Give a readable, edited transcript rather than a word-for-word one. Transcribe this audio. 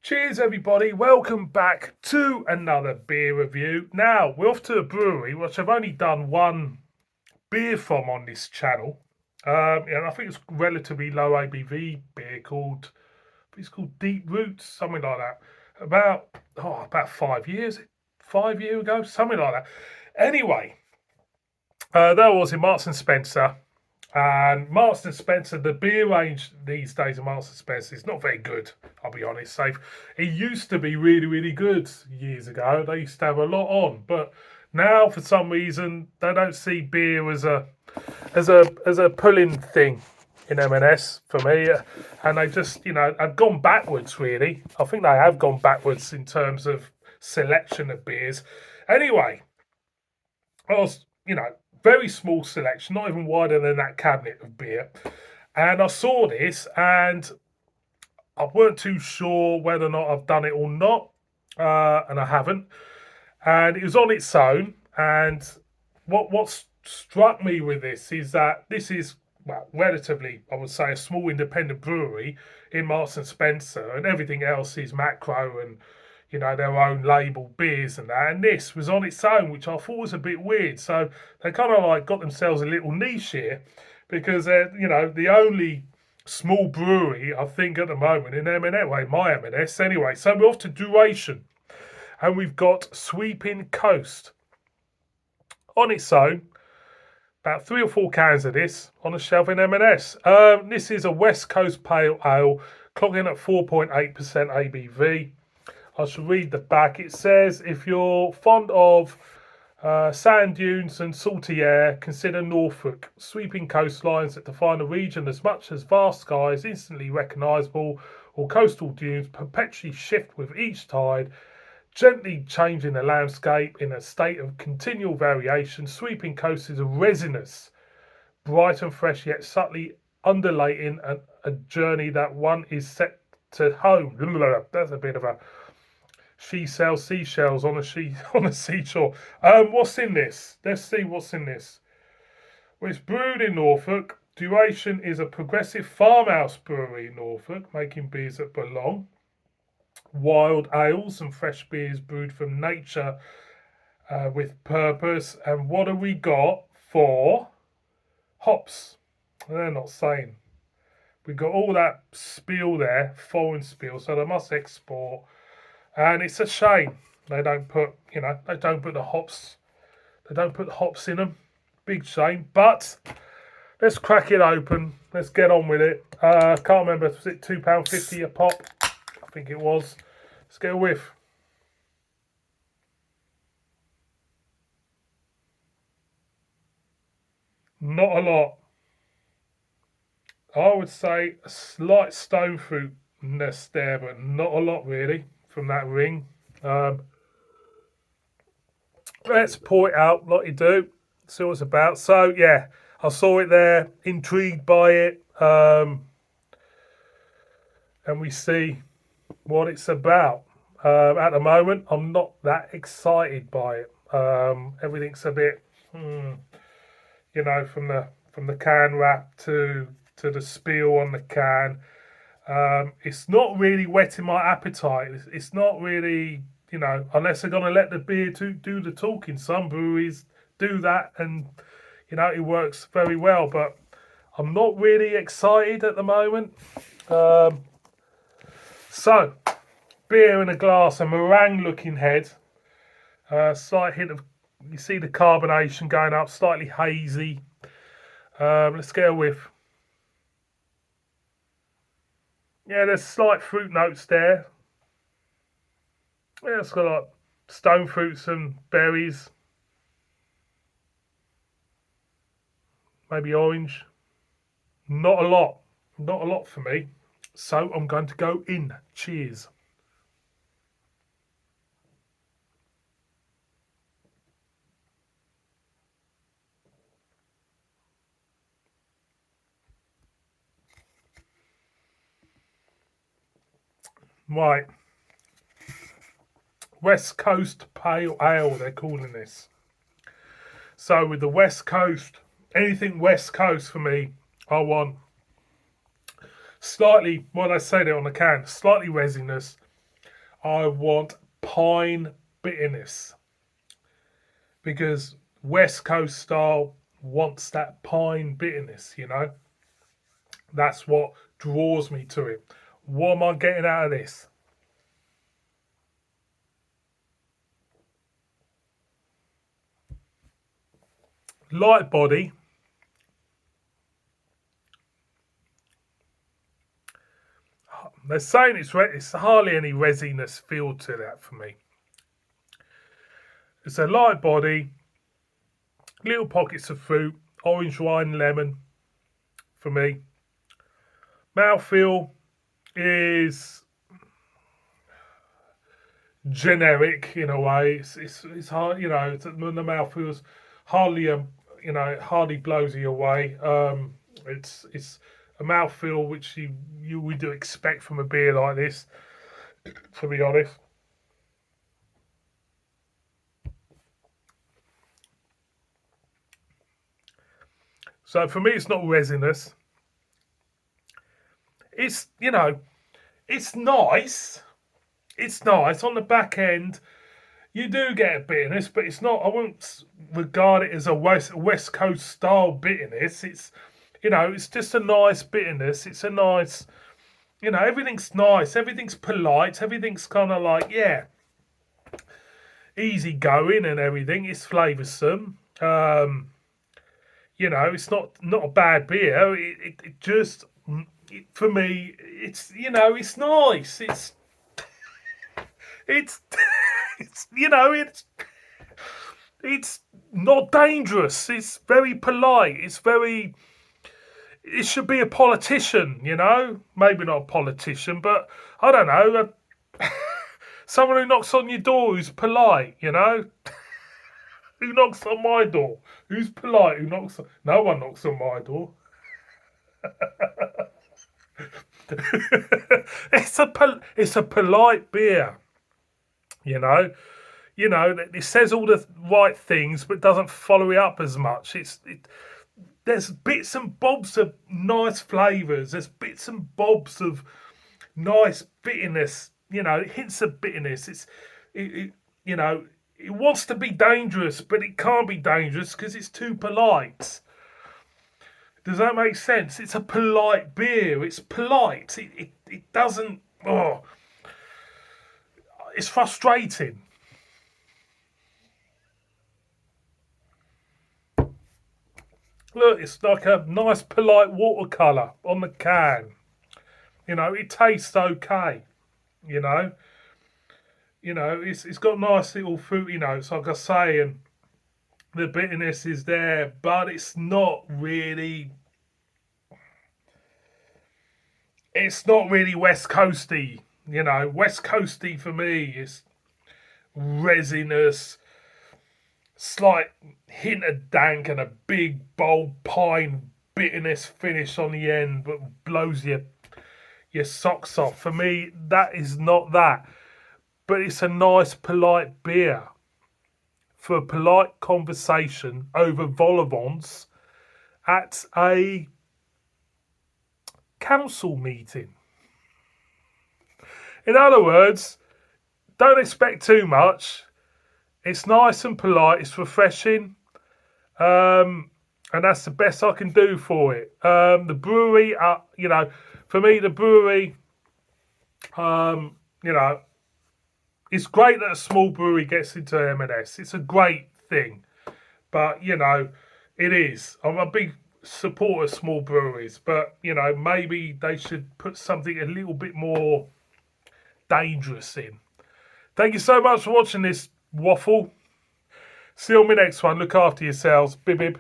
Cheers, everybody. Welcome back to another beer review. Now, we're off to a brewery, which I've only done one beer from on this channel. And I think it's relatively low ABV beer it's called Deep Roots, something like that. About 5 years ago, something like that. Anyway, that was in Marks and Spencer. And Marks and Spencer, the beer range these days of Marks and Spencer is not very good, I'll be honest. It used to be really, really good years ago. They used to have a lot on, but now for some reason they don't see beer as a pulling thing in M&S for me, and they just have gone backwards. Really, I think they have gone backwards in terms of selection of beers. Anyway, I was very small selection, not even wider than that cabinet of beer. And I saw this and I weren't too sure whether or not I've done it or not. And I haven't. And it was on its own. And what struck me with this is that this is, well, relatively, I would say, a small independent brewery in Marks and Spencer, and everything else is macro and their own label beers and that. And this was on its own, which I thought was a bit weird. So they kind of like got themselves a little niche here because they're, the only small brewery I think at the moment in M&S, well, my M&S anyway. So we're off to Duration, and we've got Sweeping Coast on its own. About 3 or 4 cans of this on a shelf in M&S. This is a West Coast Pale Ale, clocking at 4.8% ABV. I shall read the back. It says, if you're fond of sand dunes and salty air, consider Norfolk. Sweeping coastlines that define a region as much as vast skies, instantly recognisable, or coastal dunes perpetually shift with each tide, gently changing the landscape in a state of continual variation. Sweeping coast is a resinous, bright and fresh, yet subtly undulating a journey that one is set to home. That's a bit of a she sells seashells on a seashore. What's in this? Let's see what's in this. Well, it's brewed in Norfolk. Duration is a progressive farmhouse brewery in Norfolk, making beers that belong. Wild ales and fresh beers brewed from nature with purpose. And what have we got for hops? They're not saying. We've got all that spiel there, foreign spiel, so they must export. And it's a shame they don't put the hops. They don't put the hops in them. Big shame. But let's crack it open. Let's get on with it. Can't remember. Was it £2.50 a pop? I think it was. Let's get a whiff. Not a lot. I would say a slight stone fruitness there, but not a lot really from that ring. Let's pour it out like you do. See what it's about. So yeah, I saw it there, intrigued by it, and we see what it's about. At the moment, I'm not that excited by it. Everything's a bit, from the can wrap to the spiel on the can. It's not really whetting my appetite. It's not really, unless they're going to let the beer do the talking. Some breweries do that, and it works very well. But I'm not really excited at the moment. So, beer in a glass, a meringue-looking head. Slight hint of, you see the carbonation going up, slightly hazy. Let's get a whiff. Yeah, there's slight fruit notes there. Yeah, it's got like stone fruits and berries. Maybe orange. Not a lot. Not a lot for me. So I'm going to go in. Cheers. Right. West Coast Pale Ale, they're calling this. So with the West Coast, anything West Coast for me, I want slightly, well, I say there on the can, slightly resinous, I want pine bitterness, because West Coast style wants that pine bitterness, you know. That's what draws me to it. What am I getting out of this? Light body. They're saying it's hardly any resinous feel to that for me. It's a light body, little pockets of fruit, orange wine, lemon for me. Mouthfeel is generic in a way. It's hard, you know. The mouth feels hardly hardly blows you away. It's a mouthfeel which you would do expect from a beer like this, to be honest. So for me, it's not resinous. It's it's nice. It's nice on the back end. You do get a bitterness, but it's not. I wouldn't regard it as a West Coast style bitterness. It's just a nice bitterness. It's a nice, everything's nice. Everything's polite. Everything's kind of like, yeah, easy going and everything. It's flavoursome. It's not a bad beer. It just for me, it's nice. It's it's not dangerous. It's very polite. It should be a politician, maybe not a politician, but I don't know, someone who knocks on your door who's polite, who knocks on my door, who's polite, no one knocks on my door. It's a polite beer, you know. It says all the right things, but doesn't follow it up as much. There's bits and bobs of nice flavours. There's bits and bobs of nice bitterness. Hints of bitterness. It wants to be dangerous, but it can't be dangerous because it's too polite. Does that make sense? It's a polite beer. It's polite. It doesn't. Oh, it's frustrating. Look, it's like a nice, polite watercolour on the can. It tastes okay. You know, it's got nice little fruity notes, like I say, and the bitterness is there, but it's not really. It's not really West Coasty. West Coasty for me is resinous, slight hint of dank, and a big bold pine bitterness finish on the end, but blows your socks off. For me, that is not that. But it's a nice, polite beer for a polite conversation over vol au at a council meeting. In other words, don't expect too much. It's nice and polite. It's refreshing. And that's the best I can do for it. The brewery, for me, the brewery, it's great that a small brewery gets into M&S. It's a great thing. But, it is. I'm a big supporter of small breweries. But, maybe they should put something a little bit more dangerous in. Thank you so much for watching this waffle. See you on my next one. Look after yourselves. Bib bib.